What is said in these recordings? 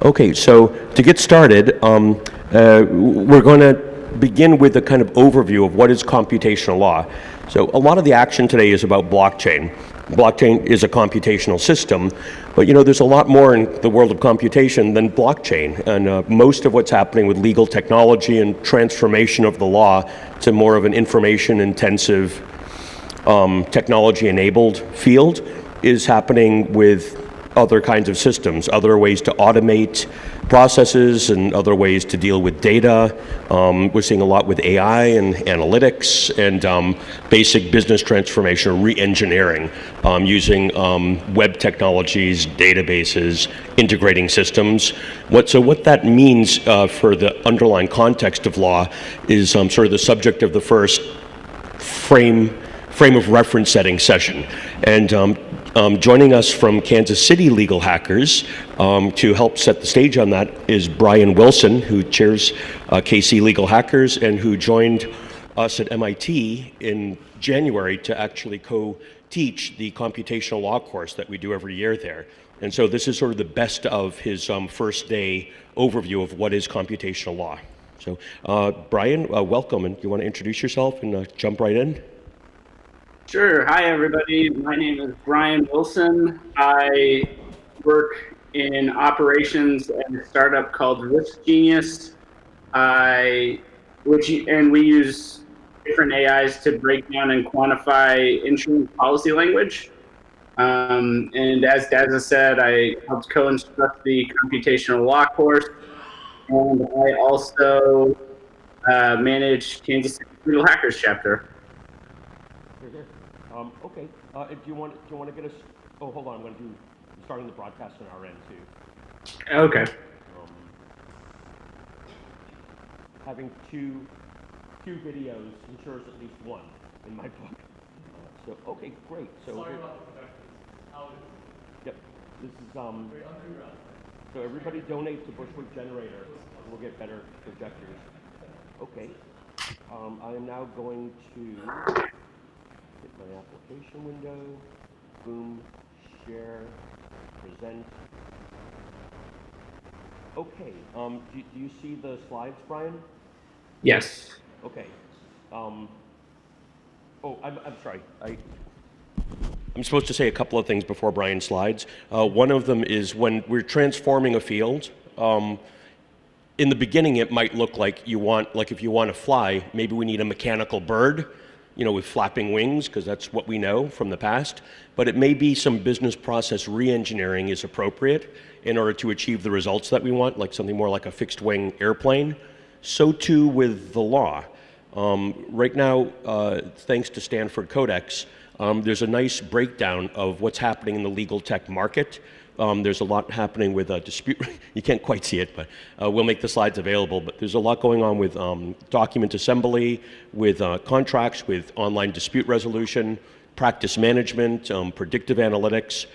Okay, so to get started, we're going to begin with a kind of overview of what is computational law. So a lot of the action today is about blockchain. Blockchain is a computational system, but there's a lot more in the world of computation than blockchain, and most of what's happening with legal technology and transformation of the law to more of an information-intensive, technology-enabled field is happening with other kinds of systems, other ways to automate processes and other ways to deal with data. We're seeing a lot with AI and analytics and basic business transformation or re-engineering using web technologies, databases, integrating systems. So what that means for the underlying context of law is sort of the subject of the first frame of reference setting session. And joining us from Kansas City Legal Hackers to help set the stage on that is Bryan Wilson, who chairs KC Legal Hackers and who joined us at MIT in January to actually co-teach the computational law course that we do every year there. And so this is sort of the best of his first day overview of what is computational law. So Bryan, welcome, and you want to introduce yourself and jump right in? Sure. Hi, everybody. My name is Bryan Wilson. I work in operations at a startup called RiskGenius, and we use different AIs to break down and quantify insurance policy language. And as Dazza said, I helped co-instruct the computational law course, and I also manage Kansas City Legal Hackers chapter. Okay. Do you want to get us? Oh, hold on. I'm starting the broadcast on our end too. Okay. Having two videos ensures at least one in my book. So okay, great. So sorry about the projectors. Yep. This is So everybody donate to Bushwick Generator. We'll get better projectors. Okay. I am now going to hit my application window, boom, share, present. Okay, do you see the slides, Bryan? Yes. Okay. I'm sorry. I'm supposed to say a couple of things before Bryan's slides. One of them is when we're transforming a field, in the beginning it might look like if you want to fly, maybe we need a mechanical bird, with flapping wings, because that's what we know from the past. But it may be some business process re-engineering is appropriate in order to achieve the results that we want, like something more like a fixed wing airplane. So too with the law. Right now, thanks to Stanford Codex, there's a nice breakdown of what's happening in the legal tech market. There's a lot happening with dispute. You can't quite see it, but we'll make the slides available. But there's a lot going on with document assembly, with contracts, with online dispute resolution, practice management, predictive analytics.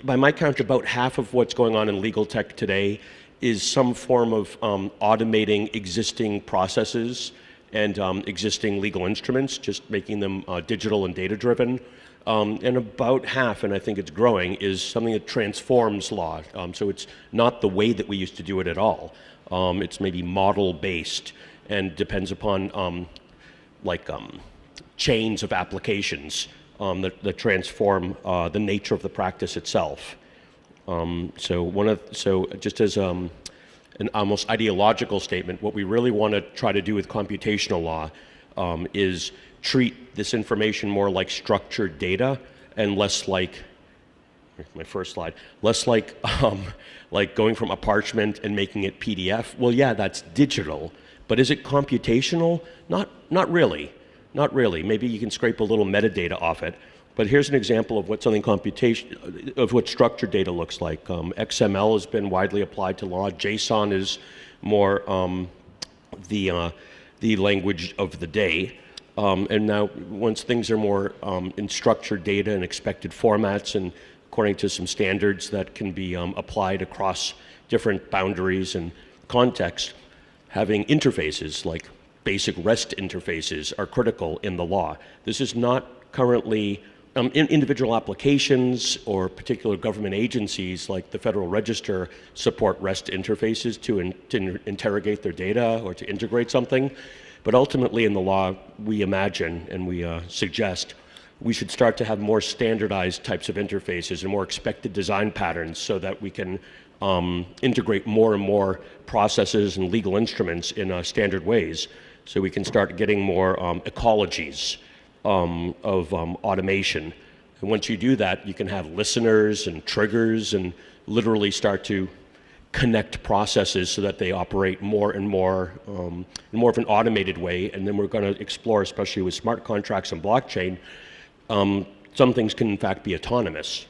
By my count, about half of what's going on in legal tech today is some form of automating existing processes and existing legal instruments, just making them digital and data-driven. And about half, and I think it's growing, is something that transforms law. So it's not the way that we used to do it at all. It's maybe model-based and depends upon chains of applications that transform the nature of the practice itself. So just as an almost ideological statement, what we really want to try to do with computational law is treat this information more like structured data and less like, my first slide, less like going from a parchment and making it PDF. Well, yeah, that's digital, but is it computational? Not really. Not really. Maybe you can scrape a little metadata off it. But here's an example of what what structured data looks like. XML has been widely applied to law. JSON is more the language of the day. And now, once things are more in structured data and expected formats, and according to some standards that can be applied across different boundaries and contexts, having interfaces like basic REST interfaces are critical in the law. This is not currently individual applications or particular government agencies like the Federal Register support REST interfaces to interrogate their data or to integrate something. But ultimately in the law, we imagine and we suggest we should start to have more standardized types of interfaces and more expected design patterns so that we can integrate more and more processes and legal instruments in standard ways. So we can start getting more ecologies of automation. And once you do that, you can have listeners and triggers and literally start to connect processes so that they operate more and more in more of an automated way. And then we're going to explore, especially with smart contracts and blockchain, some things can in fact be autonomous.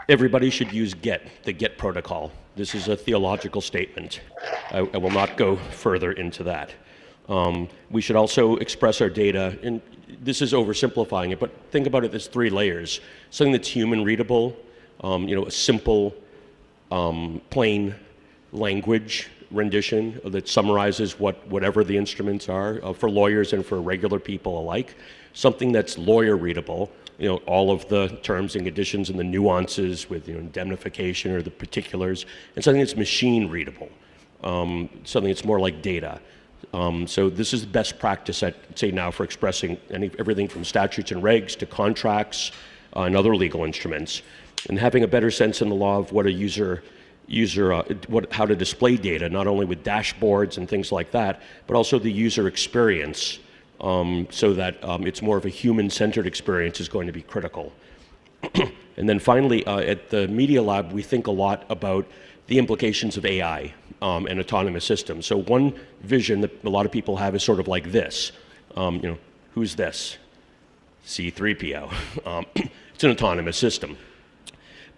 Everybody should use the GET protocol. This is a theological statement. I will not go further into that. We should also express our data, and this is oversimplifying it, but think about it as 3 layers. Something that's human readable, a simple, plain language rendition that summarizes whatever the instruments are for lawyers and for regular people alike. Something that's lawyer readable, all of the terms and conditions and the nuances with indemnification or the particulars, and something that's machine readable, something that's more like data. So this is best practice, I'd say now, for expressing everything from statutes and regs to contracts and other legal instruments, and having a better sense in the law of what how to display data, not only with dashboards and things like that, but also the user experience, so that it's more of a human-centered experience is going to be critical. And then finally, at the Media Lab, we think a lot about the implications of AI and autonomous systems. So one vision that a lot of people have is sort of like this. Who's this? C-3PO. It's an autonomous system.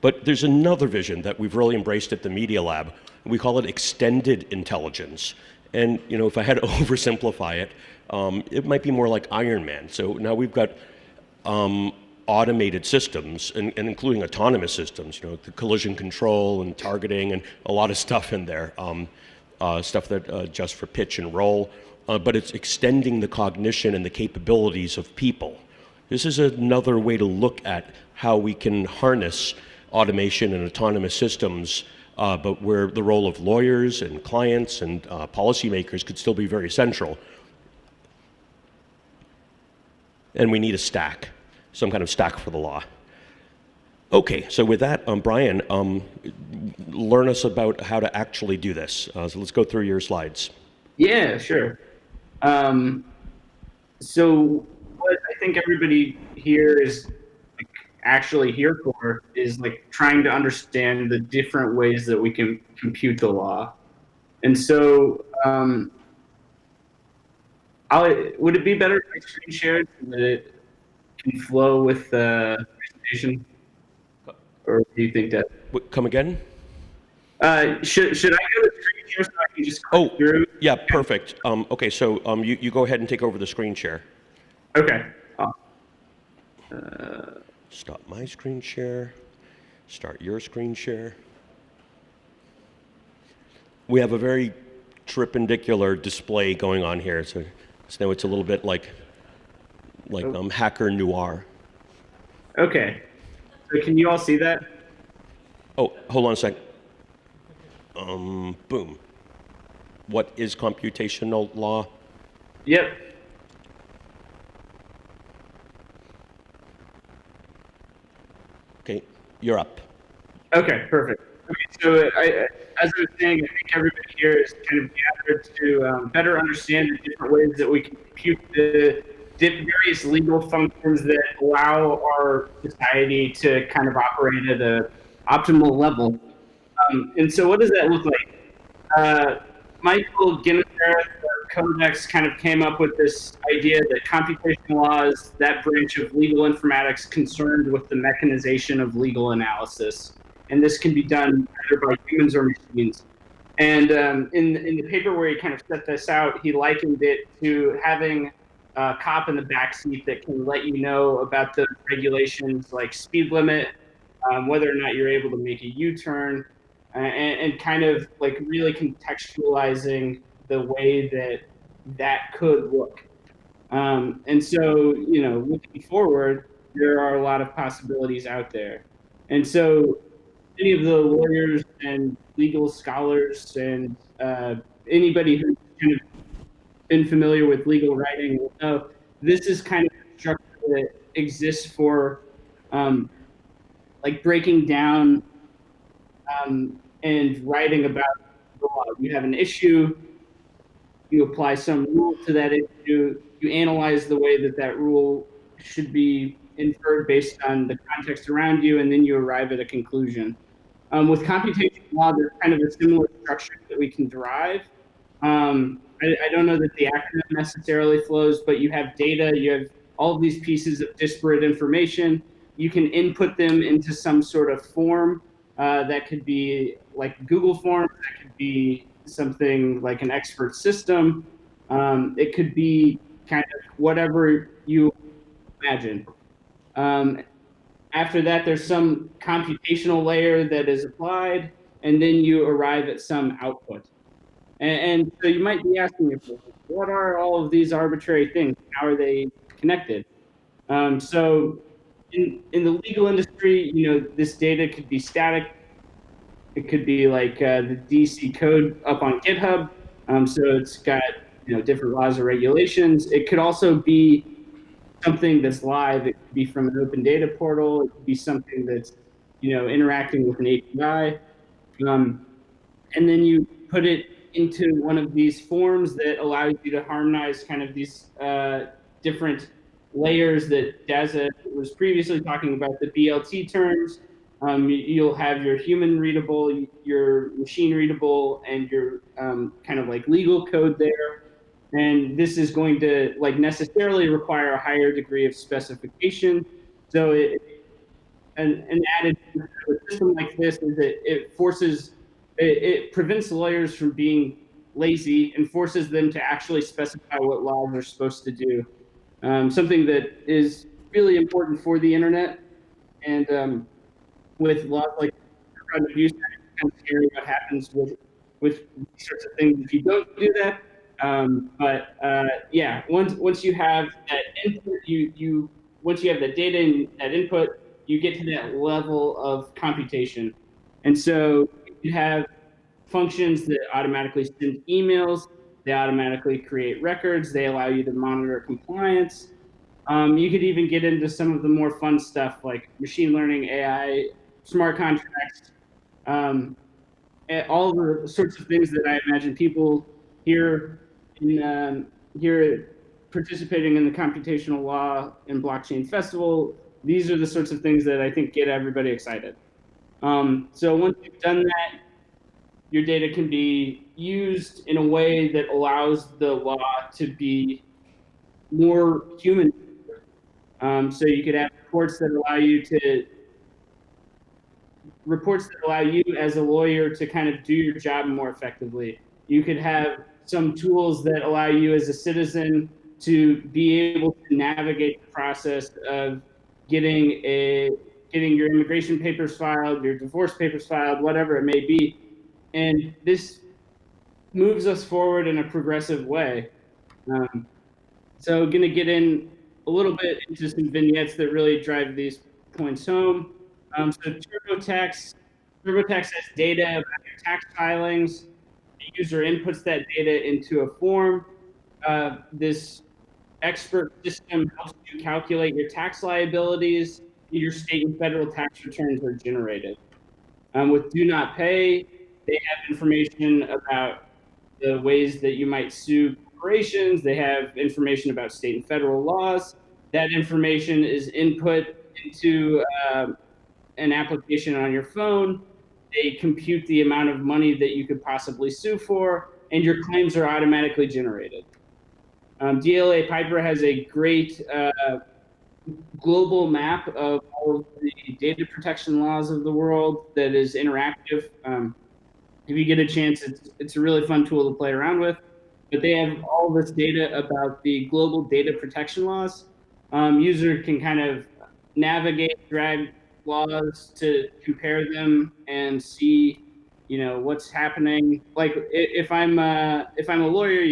But there's another vision that we've really embraced at the Media Lab. We call it extended intelligence. And if I had to oversimplify it, it might be more like Iron Man. So now we've got automated systems, and including autonomous systems, the collision control and targeting and a lot of stuff in there, stuff that adjusts for pitch and roll, but it's extending the cognition and the capabilities of people. This is another way to look at how we can harness automation and autonomous systems, but where the role of lawyers and clients and policymakers could still be very central. And we need a stack. Some kind of stack for the law. Okay, so with that, Bryan, learn us about how to actually do this. So let's go through your slides. Yeah, sure. So what I think everybody here is actually here for is trying to understand the different ways that we can compute the law. And so would it be better if I screen shared so that it can flow with the presentation, or do you think that? Come again? Should I go to screen share so I can just click through? Yeah, perfect. Okay, so you go ahead and take over the screen share. Okay. Stop my screen share. Start your screen share. We have a very tripendicular display going on here, so now it's a little bit like hacker noir. Okay. So can you all see that? Oh, hold on a sec. Boom. What is computational law? Yep. Okay, you're up. Okay, perfect. Okay, so as I was saying, I think everybody here is kind of gathered to better understand the different ways that we can compute the various legal functions that allow our society to kind of operate at an optimal level. And so what does that look like? Michael Guinness, Codex, kind of came up with this idea that computational law is that branch of legal informatics concerned with the mechanization of legal analysis. And this can be done either by humans or machines. And in the paper where he kind of set this out, he likened it to having a cop in the backseat that can let you know about the regulations like speed limit, whether or not you're able to make a U-turn, and kind of really contextualizing the way that could look. And so, looking forward, there are a lot of possibilities out there. And so many of the lawyers and legal scholars and anybody who's kind of been familiar with legal writing will know this is kind of a structure that exists for like breaking down and writing about the law. You have an issue, you apply some rule to that issue, you analyze the way that that rule should be inferred based on the context around you, and then you arrive at a conclusion. With computational law, there's kind of a similar structure that we can derive. I don't know that the acronym necessarily flows, but you have data, you have all of these pieces of disparate information. You can input them into some sort of form that could be like Google Forms, that could be something like an expert system. It could be kind of whatever you imagine. After that, there's some computational layer that is applied, and then you arrive at some output. And so you might be asking yourself, what are all of these arbitrary things? How are they connected? So in the legal industry, this data could be static. It could be like the DC code up on GitHub. So it's got different laws or regulations. It could also be something that's live. It could be from an open data portal. It could be something that's interacting with an API. And then you put it into one of these forms that allows you to harmonize kind of these different layers that Dazza was previously talking about, the BLT terms. You'll have your human readable, your machine readable, and your kind of like legal code there. And this is going to like necessarily require a higher degree of specification. So an added to a system like this is that it prevents lawyers from being lazy and forces them to actually specify what laws they're supposed to do. Something that is really important for the internet. And with laws like fraud abuse, it's kind of scary what happens with these sorts of things if you don't do that. Yeah, once you have that input, once you have the data and that input, you get to that level of computation. And so you have functions that automatically send emails, they automatically create records, they allow you to monitor compliance. You could even get into some of the more fun stuff like machine learning, AI, smart contracts, all the sorts of things that I imagine people here participating in the Computational Law and Blockchain Festival. These are the sorts of things that I think get everybody excited. So once you've done that, your data can be used in a way that allows the law to be more human. So you could have reports that allow you as a lawyer to kind of do your job more effectively. You could have some tools that allow you as a citizen to be able to navigate the process of getting your immigration papers filed, your divorce papers filed, whatever it may be. And this moves us forward in a progressive way. So going to get in a little bit into some vignettes that really drive these points home. So TurboTax has data about your tax filings. The user inputs that data into a form. This expert system helps you calculate your tax liabilities. Your state and federal tax returns are generated. With Do Not Pay, they have information about the ways that you might sue corporations. They have information about state and federal laws. That information is input into an application on your phone. They compute the amount of money that you could possibly sue for, and your claims are automatically generated. DLA Piper has a great global map of all of the data protection laws of the world that is interactive. If you get a chance, it's a really fun tool to play around with. But they have all this data about the global data protection laws. User can kind of navigate, drag laws to compare them and see, what's happening. Like if I'm a lawyer,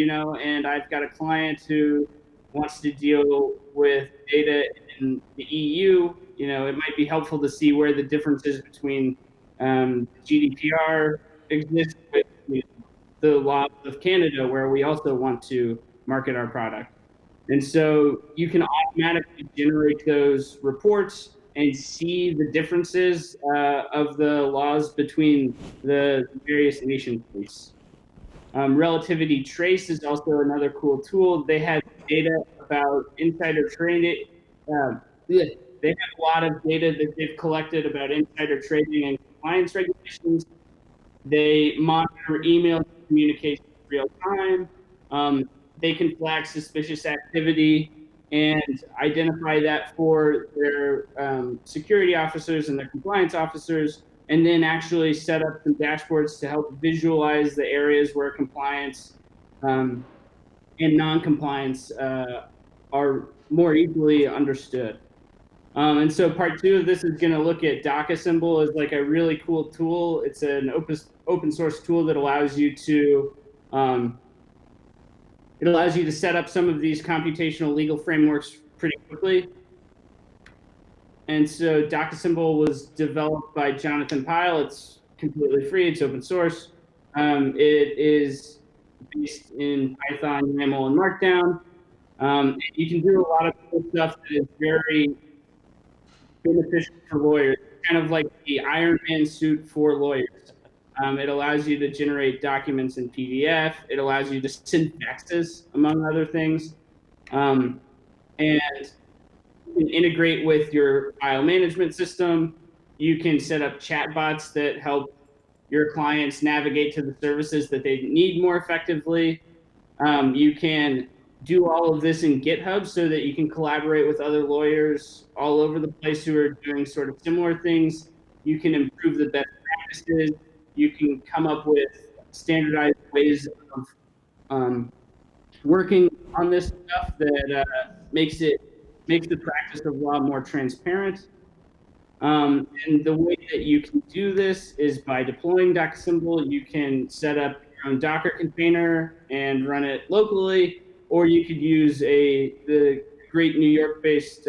and I've got a client who wants to deal with data in the EU, it might be helpful to see where the differences between GDPR exist with the laws of Canada, where we also want to market our product. And so you can automatically generate those reports and see the differences of the laws between the various nation states. Relativity Trace is also another cool tool. They have data about insider trading. They have a lot of data that they've collected about insider trading and compliance regulations. They monitor email communication in real time. They can flag suspicious activity and identify that for their security officers and their compliance officers, and then actually set up some dashboards to help visualize the areas where compliance and non-compliance are more easily understood. And so part 2 of this is going to look at Dazza as like a really cool tool. It's an open source tool that allows you to set up some of these computational legal frameworks pretty quickly. And so Dazza was developed by Jonathan Pyle. It's completely free. It's open source. It is based in Python, YAML, and Markdown. You can do a lot of cool stuff that is very beneficial for lawyers, kind of like the Iron Man suit for lawyers. It allows you to generate documents in PDF. It allows you to send faxes, among other things. And you can integrate with your file management system. You can set up chatbots that help your clients navigate to the services that they need more effectively. You can do all of this in GitHub so that you can collaborate with other lawyers all over the place who are doing sort of similar things. You can improve the best practices. You can come up with standardized ways of working on this stuff that makes the practice of law more transparent. And the way that you can do this is by deploying Dazza. You can set up your own Docker container and run it locally, or you could use the great New York-based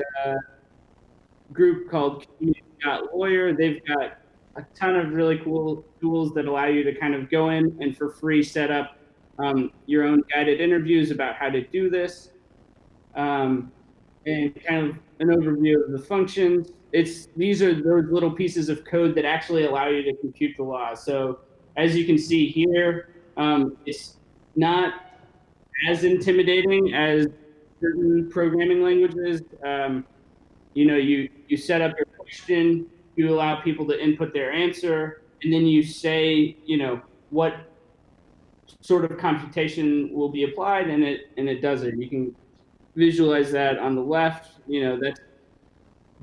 group called Community.lawyer. They've got a ton of really cool tools that allow you to kind of go in and for free set up your own guided interviews about how to do this, and kind of an overview of the functions. These are those little pieces of code that actually allow you to compute the law. So as you can see here, it's not as intimidating as certain programming languages. You set up your question, you allow people to input their answer, and then you say, what sort of computation will be applied, and it does it. You can visualize that on the left. That's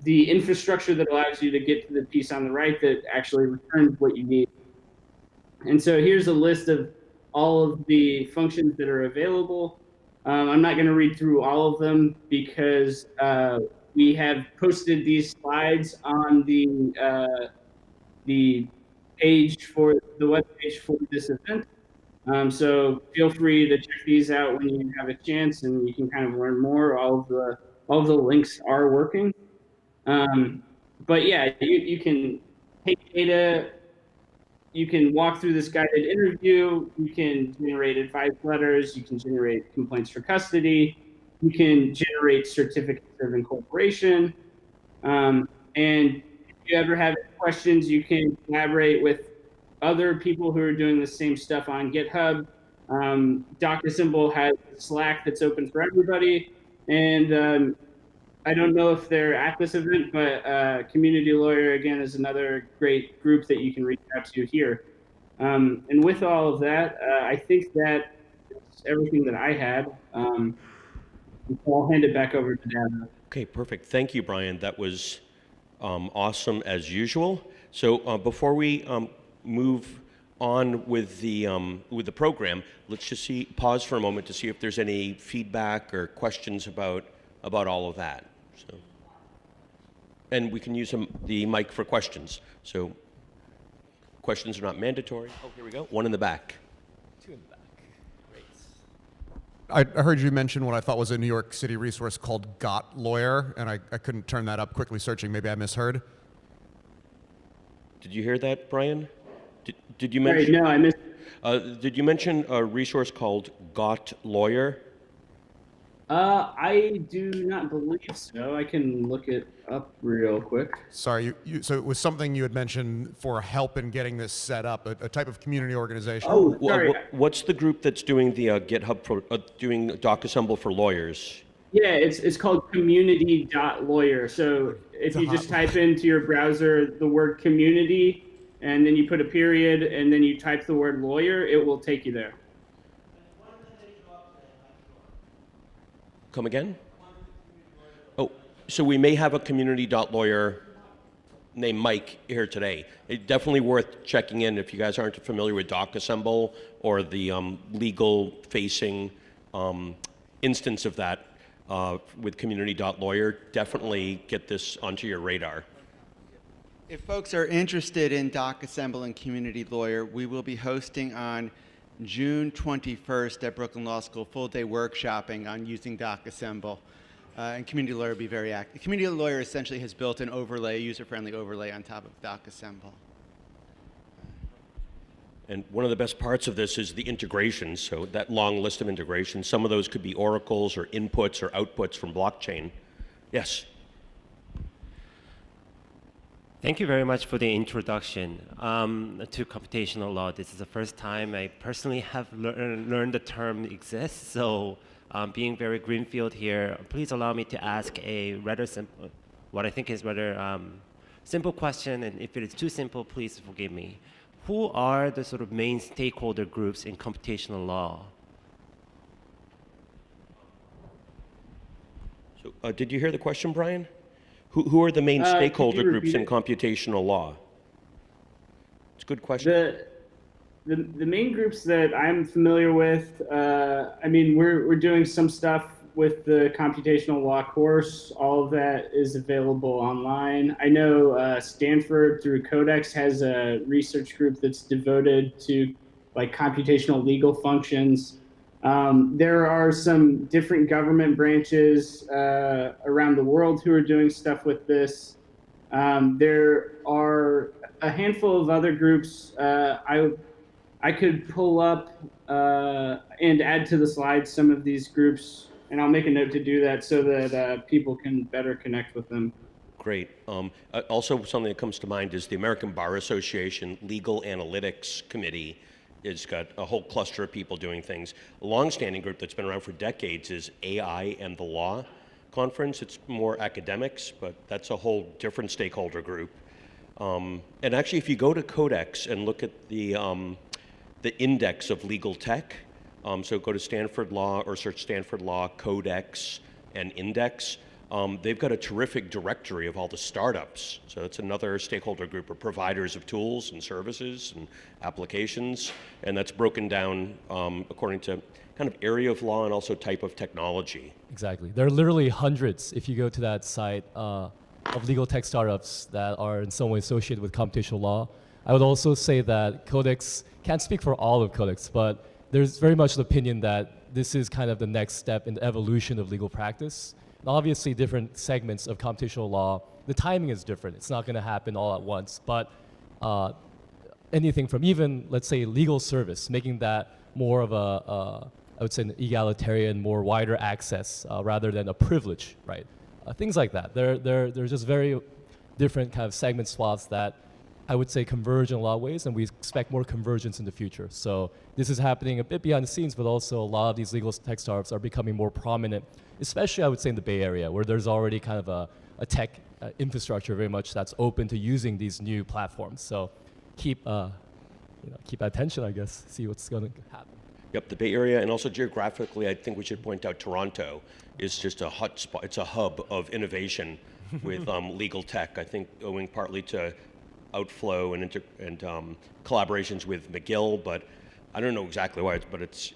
the infrastructure that allows you to get to the piece on the right that actually returns what you need. And so here's a list of all of the functions that are available. I'm not going to read through all of them because we have posted these slides on the page for the web page for this event. So feel free to check these out when you have a chance, and you can kind of learn more. All of the links are working. But yeah, you can take data. You can walk through this guided interview. You can generate advice letters. You can generate complaints for custody. You can generate certificates of incorporation. And if you ever have questions, you can collaborate with other people who are doing the same stuff on GitHub. Dazza has Slack that's open for everybody. And I don't know if they're at this event, but Community Lawyer, again, is another great group that you can reach out to here. And with all of that, I think that's everything that I had. I'll hand it back over to Dazza. Okay, perfect. Thank you, Bryan. That was awesome as usual. So before we move on with the program, let's just pause for a moment to see if there's any feedback or questions about all of that. So, and we can use the mic for questions. So questions are not mandatory. Oh, here we go. One in the back. Two in the back. Great. I heard you mention what I thought was a New York City resource called Got Lawyer, and I couldn't turn that up quickly searching. Maybe I misheard. Did you hear that, Brian? Did you Sorry, mention? no, I missed. Did you mention a resource called Got Lawyer? I do not believe so. I can look it up real quick. Sorry, so it was something you had mentioned for help in getting this set up, a type of community organization. Oh, sorry. What's the group that's doing the GitHub for doing DocAssemble for lawyers? Yeah, it's called community.lawyer. So if you just type into your browser the word community, and then you put a period, and then you type the word lawyer, it will take you there. Come again? Oh, so we may have a community.lawyer named Mike here today. It's definitely worth checking in if you guys aren't familiar with DocAssemble or the legal-facing instance of that with community.lawyer. Definitely get this onto your radar. If folks are interested in DocAssemble and Community Lawyer, we will be hosting on June 21st at Brooklyn Law School full-day workshopping on using DocAssemble. And Community Lawyer will be very active. Community Lawyer essentially has built an overlay, user-friendly overlay on top of DocAssemble. And one of the best parts of this is the integrations. So that long list of integrations, some of those could be oracles or inputs or outputs from blockchain. Yes? Thank you very much for the introduction to computational law. This is the first time I personally have learned the term exists. So being very greenfield here, please allow me to ask a rather simple, what I think is rather simple question. And if it is too simple, please forgive me. Who are the sort of main stakeholder groups in computational law? So did you hear the question, Brian? Who are the main stakeholder groups in computational law? It's a good question. The main groups that I'm familiar with, I mean, we're doing some stuff with the computational law course. All of that is available online. I know Stanford through Codex has a research group that's devoted to like computational legal functions. There are some different government branches around the world who are doing stuff with this. There are a handful of other groups. I could pull up and add to the slides some of these groups, and I'll make a note to do that so that people can better connect with them. Great. Also, something that comes to mind is the American Bar Association Legal Analytics Committee has got a whole cluster of people doing things. A long-standing group that's been around for decades is AI and the Law Conference. It's more academics, but that's a whole different stakeholder group. And actually, if you go to Codex and look at the index of legal tech, so go to Stanford Law or search Stanford Law, Codex, and Index, they've got a terrific directory of all the startups. So that's another stakeholder group of providers of tools and services and applications. And that's broken down according to kind of area of law and also type of technology. Exactly. There are literally hundreds, if you go to that site, of legal tech startups that are in some way associated with computational law. I would also say that Codex, can't speak for all of Codex, but there's very much the opinion that this is kind of the next step in the evolution of legal practice. And obviously, different segments of computational law, the timing is different. It's not going to happen all at once. But anything from even, let's say, legal service, making that more of I would say, an egalitarian, more wider access rather than a privilege, right? Things like that. They're just very different kind of segment swaths that I would say converge in a lot of ways, and we expect more convergence in the future. So this is happening a bit behind the scenes, but also a lot of these legal tech startups are becoming more prominent, especially I would say in the Bay Area, where there's already kind of a tech infrastructure very much that's open to using these new platforms. So keep attention, I guess, see what's going to happen. Yep, the Bay Area, and also geographically, I think we should point out Toronto is just a hot spot. It's a hub of innovation with legal tech. I think owing partly to outflow and collaborations with McGill, but I don't know exactly why. But it's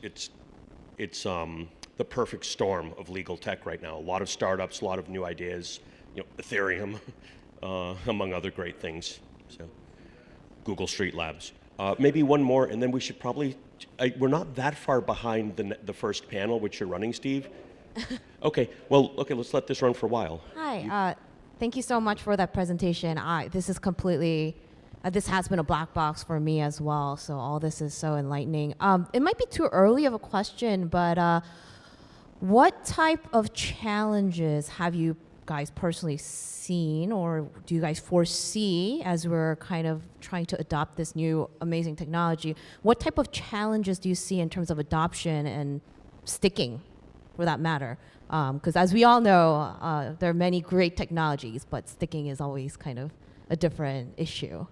the perfect storm of legal tech right now. A lot of startups, a lot of new ideas. Ethereum, among other great things. So, Google Street Labs. Maybe one more, and then we should probably, we're not that far behind the first panel, which you're running, Steve. Okay, well, okay, let's let this run for a while. Hi, thank you so much for that presentation. This is completely, this has been a black box for me as well, so all this is so enlightening. It might be too early of a question, but what type of challenges have you guys personally seen, or do you guys foresee as we're kind of trying to adopt this new amazing technology? What type of challenges do you see in terms of adoption and sticking, for that matter? Because as we all know, there are many great technologies, but sticking is always kind of a different issue.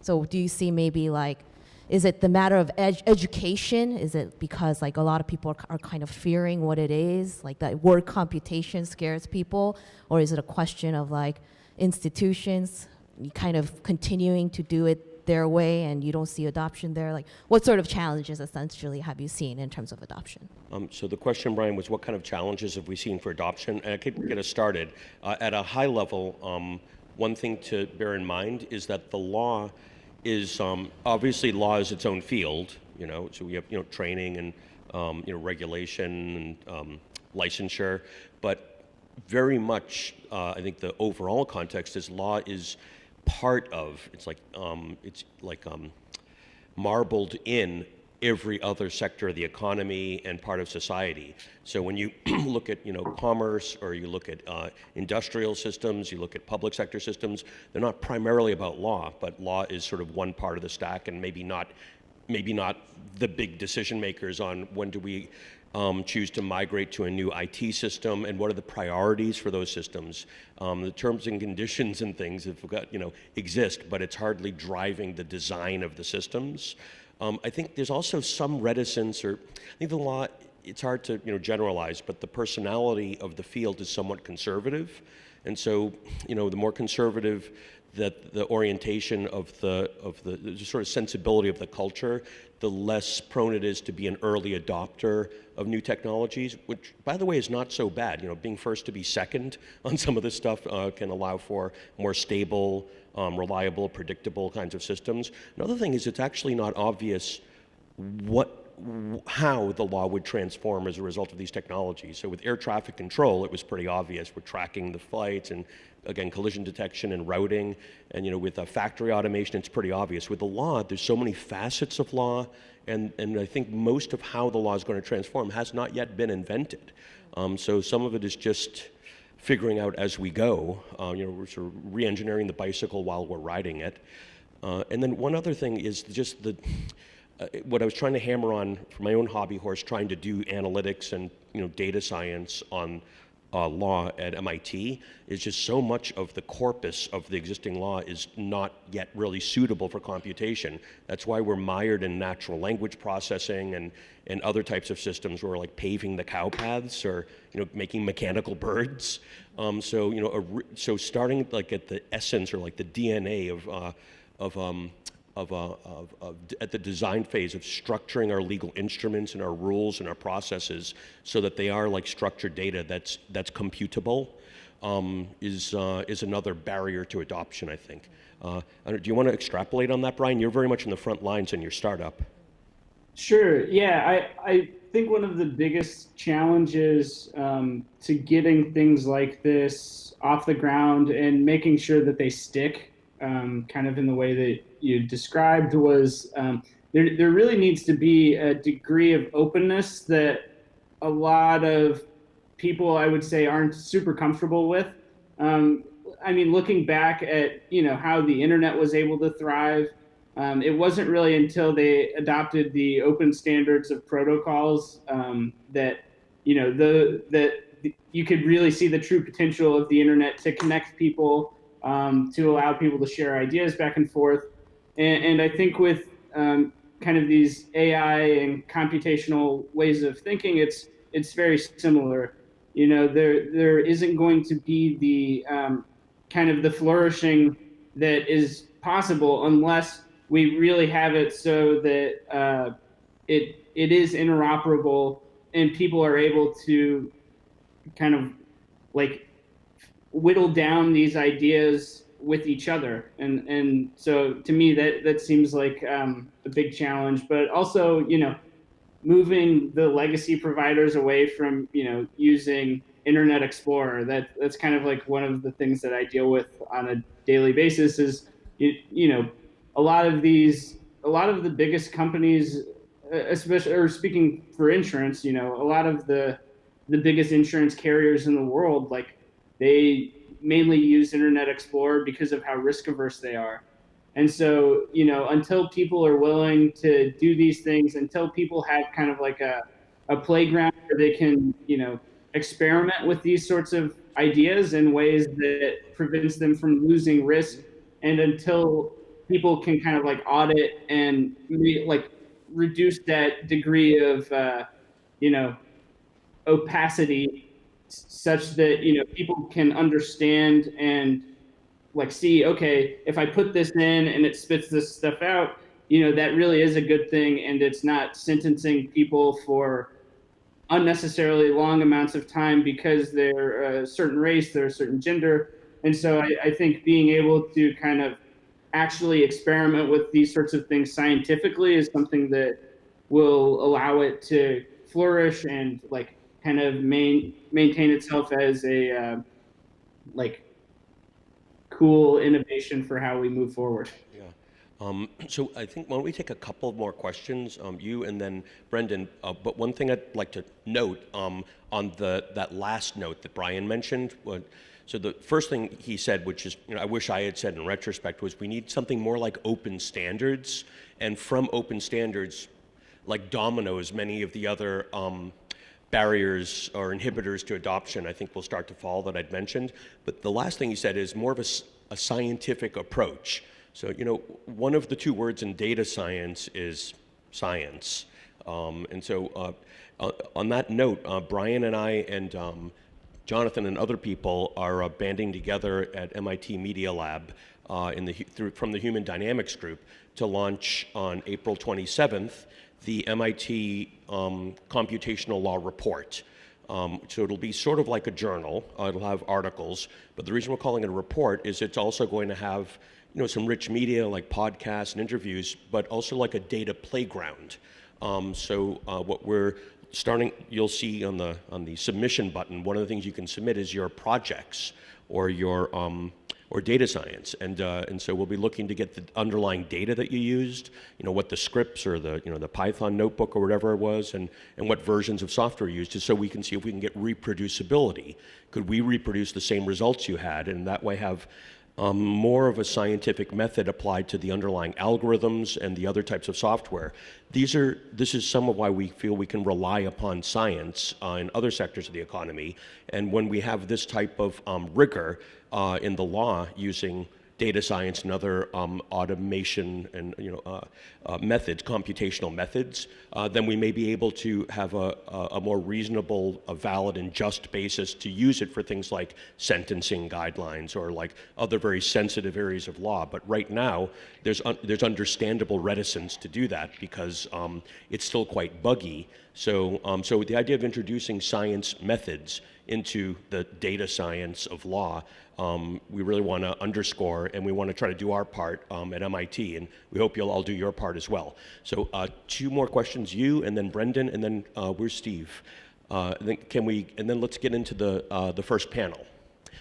So do you see maybe like, is it the matter of education? Is it because like a lot of people are kind of fearing what it is, like that word computation scares people? Or is it a question of like institutions kind of continuing to do it their way and you don't see adoption there? Like what sort of challenges essentially have you seen in terms of adoption? So the question, Brian, was what kind of challenges have we seen for adoption? And I could get us started. At a high level, one thing to bear in mind is that the law is, obviously law is its own field, so we have, training and, regulation and licensure, but very much, I think the overall context is law is part of, it's like marbled in every other sector of the economy and part of society. So when you look at commerce, or you look at industrial systems, you look at public sector systems, they're not primarily about law, but law is sort of one part of the stack, and maybe not the big decision makers on when do we choose to migrate to a new IT system and what are the priorities for those systems. The terms and conditions and things have got, exist, but it's hardly driving the design of the systems. I think there's also some reticence, or I think the law, it's hard to generalize, but the personality of the field is somewhat conservative, and so the more conservative that the orientation of the sort of sensibility of the culture, the less prone it is to be an early adopter of new technologies, which, by the way, is not so bad. Being first to be second on some of this stuff can allow for more stable, reliable, predictable kinds of systems. Another thing is it's actually not obvious how the law would transform as a result of these technologies. So with air traffic control, it was pretty obvious. We're tracking the flights and, again, collision detection and routing. And with factory automation, it's pretty obvious. With the law, there's so many facets of law, and I think most of how the law is going to transform has not yet been invented. So some of it is just figuring out as we go. We're sort of re-engineering the bicycle while we're riding it. And then one other thing is just what I was trying to hammer on for my own hobby horse, trying to do analytics and data science on law at MIT, is just so much of the corpus of the existing law is not yet really suitable for computation. That's why we're mired in natural language processing and other types of systems where we're like paving the cow paths, or making mechanical birds. So starting like at the essence, or like the DNA at the design phase of structuring our legal instruments and our rules and our processes so that they are like structured data that's computable, is another barrier to adoption, I think. Do you want to extrapolate on that, Brian? You're very much in the front lines in your startup. Sure. Yeah, I think one of the biggest challenges to getting things like this off the ground and making sure that they stick, kind of in the way that you described, was there really needs to be a degree of openness that a lot of people, I would say, aren't super comfortable with. I mean, looking back at how the internet was able to thrive, it wasn't really until they adopted the open standards of protocols that you could really see the true potential of the internet to connect people, to allow people to share ideas back and forth. And I think with kind of these AI and computational ways of thinking, it's very similar. There isn't going to be the kind of the flourishing that is possible unless we really have it so that it is interoperable and people are able to kind of like whittle down these ideas with each other. And so to me, that seems like a big challenge, but also, moving the legacy providers away from, using Internet Explorer. That's kind of like one of the things that I deal with on a daily basis is, a lot of the biggest companies, especially, or speaking for insurance, a lot of the biggest insurance carriers in the world, like they mainly use Internet Explorer because of how risk averse they are. And so, until people are willing to do these things, until people have kind of like a playground where they can, experiment with these sorts of ideas in ways that prevents them from losing risk, and until people can kind of like audit and like reduce that degree of, you know, opacity such that, people can understand and like see, okay, if I put this in and it spits this stuff out, that really is a good thing, and it's not sentencing people for unnecessarily long amounts of time because they're a certain race, they're a certain gender. And so I think being able to kind of actually experiment with these sorts of things scientifically is something that will allow it to flourish and like kind of maintain itself as a like cool innovation for how we move forward. Yeah. So I think why don't we take a couple more questions, you and then Brendan. But one thing I'd like to note on that last note that Bryan mentioned. So the first thing he said, which is I wish I had said in retrospect, was we need something more like open standards, and from open standards, like dominoes, many of the other barriers or inhibitors to adoption, I think, will start to fall that I'd mentioned. But the last thing he said is more of a scientific approach. So, one of the two words in data science is science. And so on that note, Bryan and I and Jonathan and other people are banding together at MIT Media Lab from the Human Dynamics Group to launch on April 27th the MIT Computational Law Report. So it'll be sort of like a journal. It'll have articles, but the reason we're calling it a report is it's also going to have some rich media like podcasts and interviews, but also like a data playground. So what we're starting, you'll see on the submission button, one of the things you can submit is your projects or your or data science, and so we'll be looking to get the underlying data that you used, what the scripts or the the Python notebook or whatever it was, and what versions of software you used, just so we can see if we can get reproducibility. Could we reproduce the same results you had, and that way have more of a scientific method applied to the underlying algorithms and the other types of software. This is some of why we feel we can rely upon science in other sectors of the economy, and when we have this type of rigor in the law using data science and other automation and methods, computational methods, then we may be able to have a more reasonable, a valid and just basis to use it for things like sentencing guidelines or like other very sensitive areas of law. But right now, there's understandable reticence to do that because it's still quite buggy. So the idea of introducing science methods into the data science of law, we really want to underscore, and we want to try to do our part at MIT, and we hope you'll all do your part as well. So two more questions, you, and then Brendan, and then where's Steve? And then let's get into the first panel.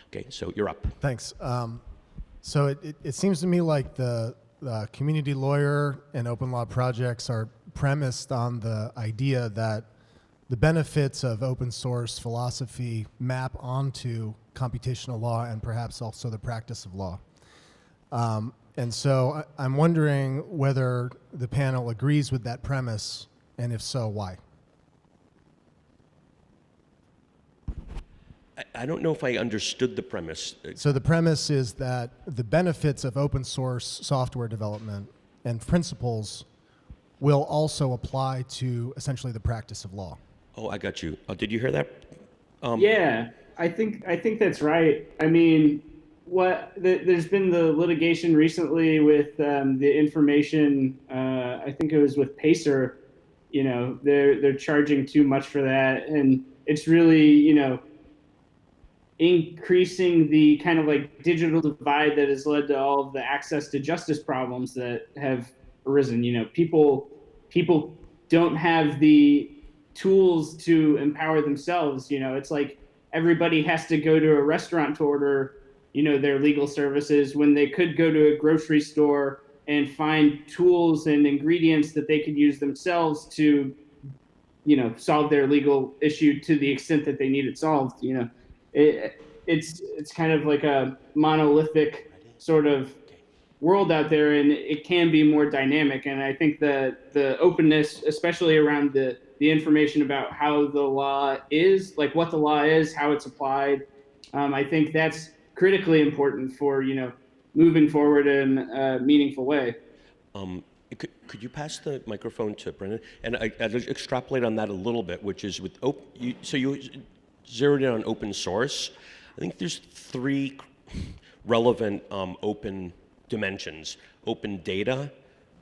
Okay, so you're up. Thanks. So it seems to me like the community lawyer and open law projects are premised on the idea that the benefits of open source philosophy map onto computational law and perhaps also the practice of law. And so I'm wondering whether the panel agrees with that premise, and if so, why? I don't know if I understood the premise. So the premise is that the benefits of open source software development and principles will also apply to essentially the practice of law. Oh, I got you. Did you hear that? Yeah, I think that's right. I mean, there's been the litigation recently with the information. I think it was with Pacer. They're charging too much for that, and it's really increasing the kind of like digital divide that has led to all of the access to justice problems that have arisen. You know, people don't have the tools to empower themselves. You know, it's like everybody has to go to a restaurant to order, you know, their legal services when they could go to a grocery store and find tools and ingredients that they could use themselves to, you know, solve their legal issue to the extent that they need it solved. You know, it's kind of like a monolithic sort of world out there, and it can be more dynamic. And I think the openness, especially around the information about how the law is, like what the law is, how it's applied, I think that's critically important for, you know, moving forward in a meaningful way. Could you pass the microphone to Brendan? And I'd extrapolate on that a little bit, which is with so you zeroed in on open source. I think there's 3 relevant open dimensions: open data.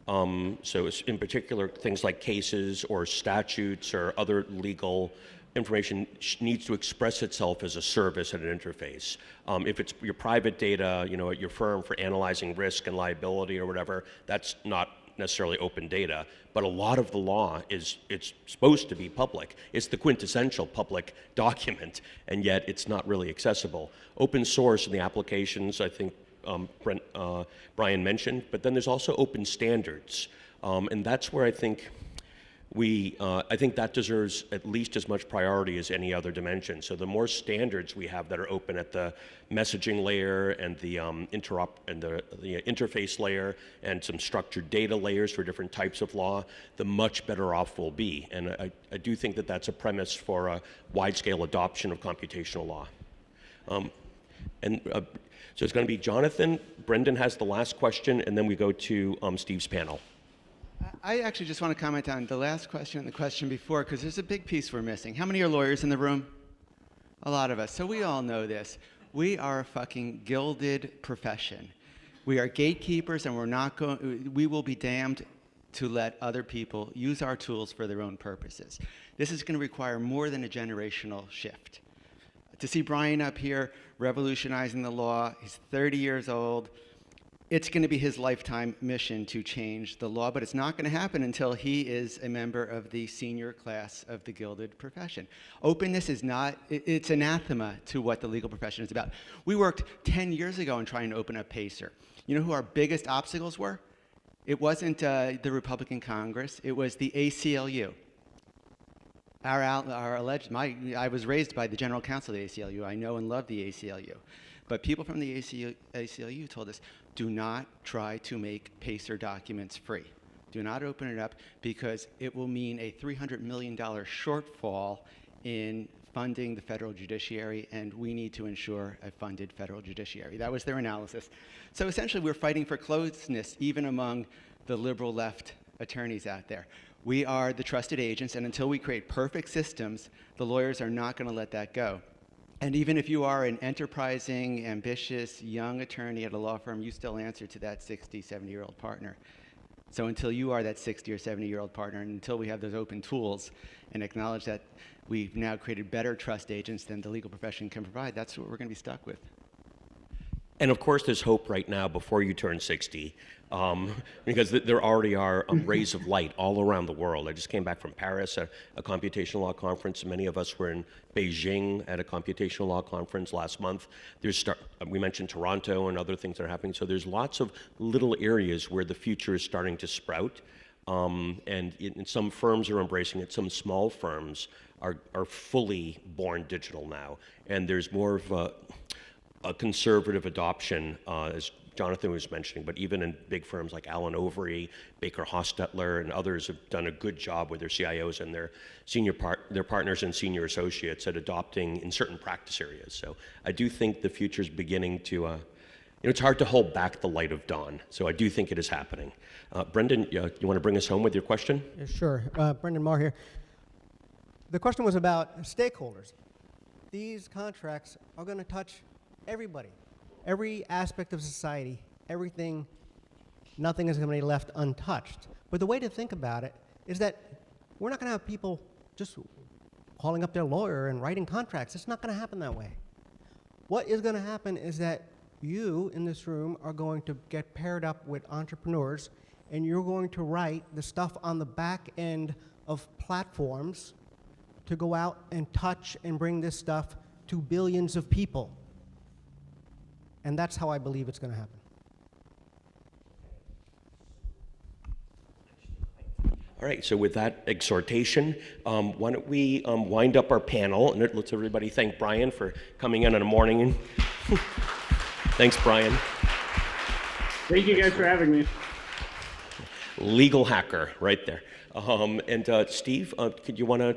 So it's in particular, things like cases or statutes or other legal information needs to express itself as a service and an interface. If it's your private data, you know, at your firm for analyzing risk and liability or whatever, that's not necessarily open data. But a lot of the law it's supposed to be public. It's the quintessential public document, and yet it's not really accessible. Open source and the applications, I think Bryan mentioned, but then there's also open standards, and that's where I think I think that deserves at least as much priority as any other dimension. So the more standards we have that are open at the messaging layer and the the interface layer and some structured data layers for different types of law, the much better off we'll be. And I do think that that's a premise for a wide-scale adoption of computational law. So it's going to be Jonathan. Brendan has the last question, and then we go to Steve's panel. I actually just want to comment on the last question and the question before, because there's a big piece we're missing. How many are lawyers in the room? A lot of us. So we all know this. We are a fucking gilded profession. We are gatekeepers, and we will be damned to let other people use our tools for their own purposes. This is going to require more than a generational shift. To see Bryan up here revolutionizing the law, he's 30 years old. It's going to be his lifetime mission to change the law, but it's not going to happen until he is a member of the senior class of the gilded profession. Openness is not, it's anathema to what the legal profession is about. We worked 10 years ago on trying to open up PACER. You know who our biggest obstacles were? It wasn't the Republican Congress, it was the ACLU. I was raised by the general counsel of the ACLU. I know and love the ACLU. But people from the ACLU told us, do not try to make PACER documents free. Do not open it up, because it will mean a $300 million shortfall in funding the federal judiciary, and we need to ensure a funded federal judiciary. That was their analysis. So essentially, we're fighting for closeness even among the liberal left attorneys out there. We are the trusted agents, and until we create perfect systems, the lawyers are not going to let that go. And even if you are an enterprising, ambitious, young attorney at a law firm, you still answer to that 60, 70-year-old partner. So until you are that 60 or 70-year-old partner, and until we have those open tools and acknowledge that we've now created better trust agents than the legal profession can provide, that's what we're going to be stuck with. And of course, there's hope right now before you turn 60, because there already are rays of light all around the world. I just came back from Paris at a computational law conference. Many of us were in Beijing at a computational law conference last month. We mentioned Toronto and other things that are happening. So there's lots of little areas where the future is starting to sprout. And some firms are embracing it. Some small firms are fully born digital now. And there's more of a conservative adoption, as Jonathan was mentioning, but even in big firms like Allen Overy, Baker Hostetler, and others have done a good job with their CIOs and their their partners and senior associates at adopting in certain practice areas. So I do think the future is beginning to, it's hard to hold back the light of dawn. So I do think it is happening. Brendan, you want to bring us home with your question? Yeah, sure. Brendan Marr here. The question was about stakeholders. These contracts are going to touch everybody, every aspect of society, everything, nothing is going to be left untouched. But the way to think about it is that we're not going to have people just calling up their lawyer and writing contracts. It's not going to happen that way. What is going to happen is that you in this room are going to get paired up with entrepreneurs, and you're going to write the stuff on the back end of platforms to go out and touch and bring this stuff to billions of people. And that's how I believe it's going to happen. All right, so with that exhortation, why don't we wind up our panel, and let's everybody thank Bryan for coming in a morning. Thanks, Bryan. Thank you guys for having me. Legal hacker, right there. And Steve, could you want to